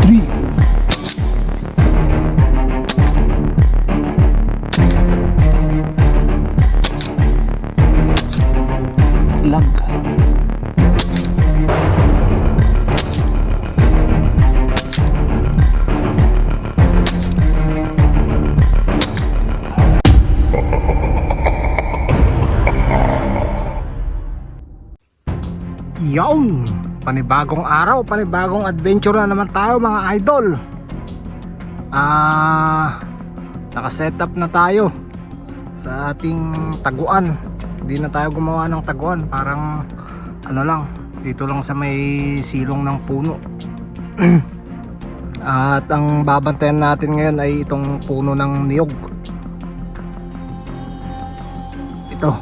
3. Lag. Yawn! Panibagong araw, panibagong adventure na naman tayo mga idol. Naka-setup na tayo sa ating taguan. Hindi na tayo gumawa ng taguan, parang ano lang, dito lang sa may silong ng puno. At ang babantayan natin ngayon ay itong puno ng niyog. Ito.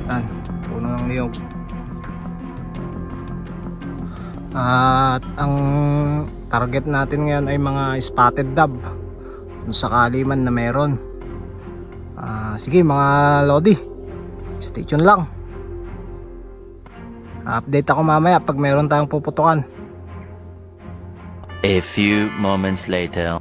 Yan, puno ng niyog. At ang target natin ngayon ay mga spotted dove, kung sakali man na meron. Sige mga lodi, stay tuned lang. Update ako mamaya pag meron tayong puputukan. A few moments later.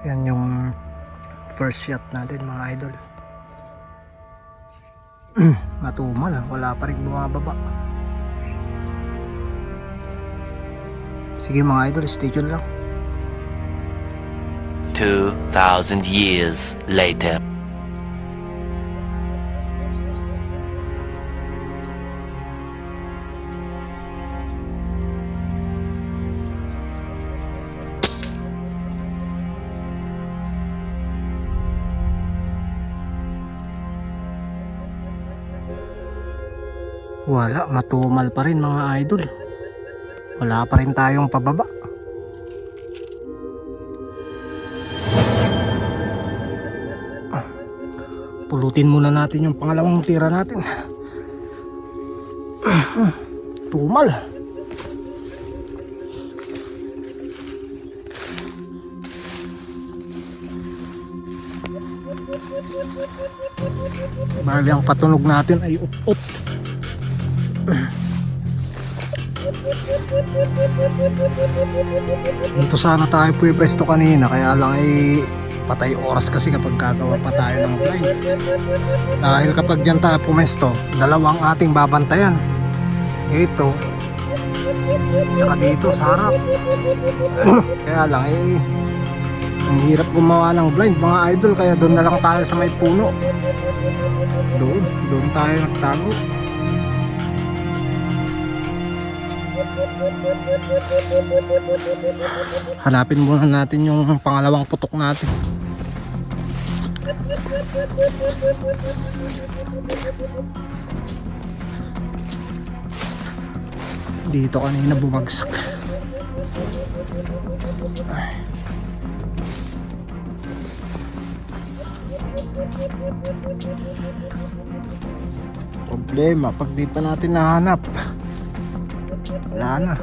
Yan yung first shot natin mga idol. Matumal, wala pa rin bumababa. Sige mga idol, stay tuned lang. 2,000 years later. Wala, matumal pa rin mga idol. Wala pa rin tayong pababa. Pulutin muna natin yung pangalawang tira natin. Tumal. Bali ang patunog natin ay up-up. Dito sana tayo pwesto kanina, kaya lang ay patay oras kasi kapag gagawa pa tayo ng blind. Dahil kapag dyan tayo pumesto, dalawang ating babantayan. Ito tsaka dito sa harap. Kaya lang ay ang hirap gumawa ng blind mga idol, kaya doon na lang tayo sa may puno. Doon tayo nagtago. Hanapin muna natin yung pangalawang putok natin. Dito kanina bumagsak. Problema pag di pa natin nahanap, wala na.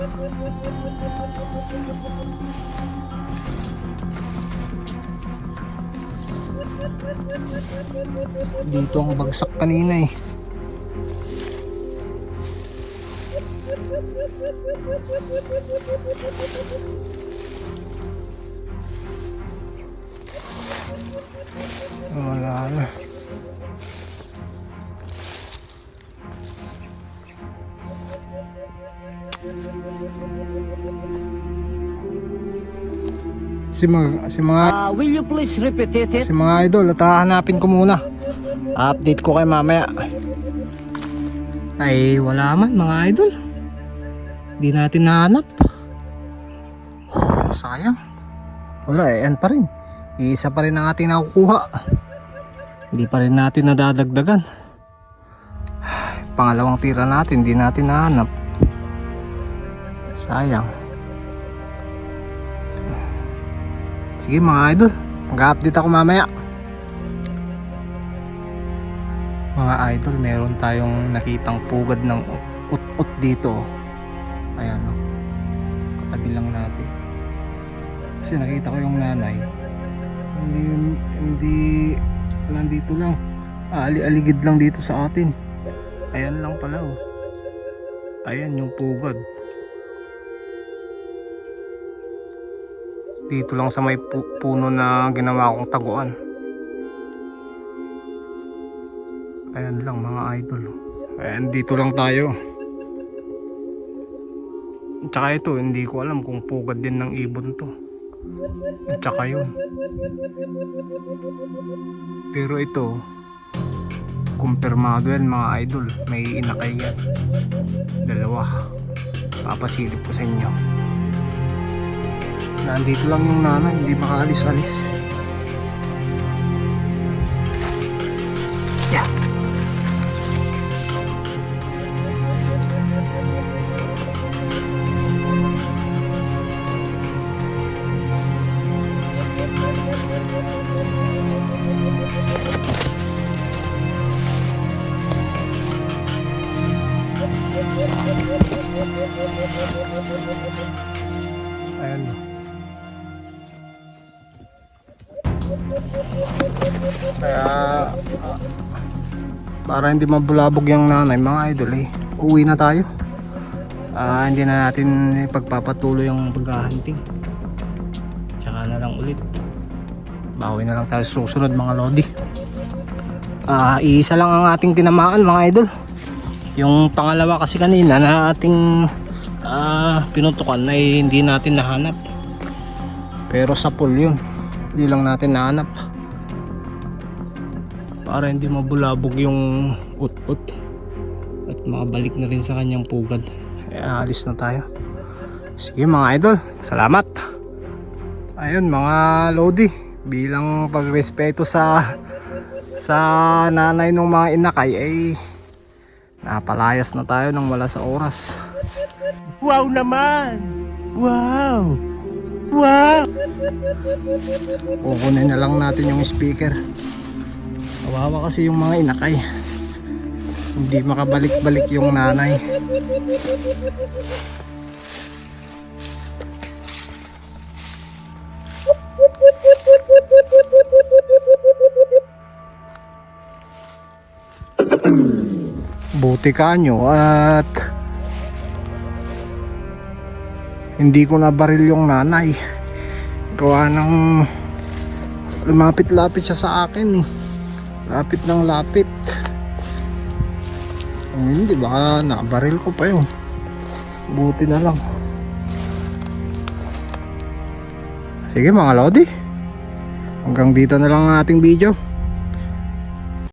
Dito ang bagsak kanina eh. Wala na. Will you please repeat it? Si mga idol, at hahanapin ko muna. Update ko kayo mamaya. Ay wala man mga idol, hindi natin nahanap. Sayang. Wala eh, yan pa rin. Isa pa rin ang ating nakukuha. Hindi pa rin natin nadadagdagan. Pangalawang tira natin, hindi natin nahanap. Sayang. Sige mga idol, mag-update ako mamaya. Mga idol, meron tayong nakitang pugad ng ut-ut dito. Ayan o. Katabi lang natin. Kasi nakita ko yung nanay. Hindi nandito lang. Ali-aligid lang dito sa atin. Ayan lang pala o. Ayan yung pugad. Dito lang sa may puno na ginawa kong taguan. Ayan lang mga idol. Ayan, dito lang tayo. Tsaka ito, hindi ko alam kung pugad din ng ibon to. At tsaka yun. Pero ito, kumpirmado yan mga idol. May inakay yan. Dalawa. Papasilip ko sa inyo. Nandito lang yung nanay, hindi makaalis-alis. Yeah. Ayan. Kaya para hindi mabulabog yung nanay mga idol uwi na tayo. Hindi na natin pagpapatuloy yung paghahunting. Tsaka na lang ulit. Bawi na lang tayo susunod mga lodi. Iisa lang ang ating tinamaan mga idol. Yung pangalawa kasi kanina na ating pinutukan ay hindi natin nahanap. Pero sa pool yun, hindi lang natin nahanap. Para hindi mabulabog yung ut-ut at makabalik na rin sa kanyang pugad. Alis na tayo. Sige mga idol, salamat. Ayun mga lodi, bilang pagrespeto sa nanay ng mga inakay ay napalayas na tayo nang wala sa oras. Wow naman! Wow! Wow! Kukunin na lang natin yung speaker. Kawawa kasi yung mga inakay. Hindi makabalik-balik yung nanay. Buti ka nyo at hindi ko nabaril yung nanay. Gawa ng lumapit-lapit siya sa akin lapit ng lapit. Hindi baka nabaril ko pa yun. Buti na lang. Sige mga lodi, hanggang dito na lang ang ating video.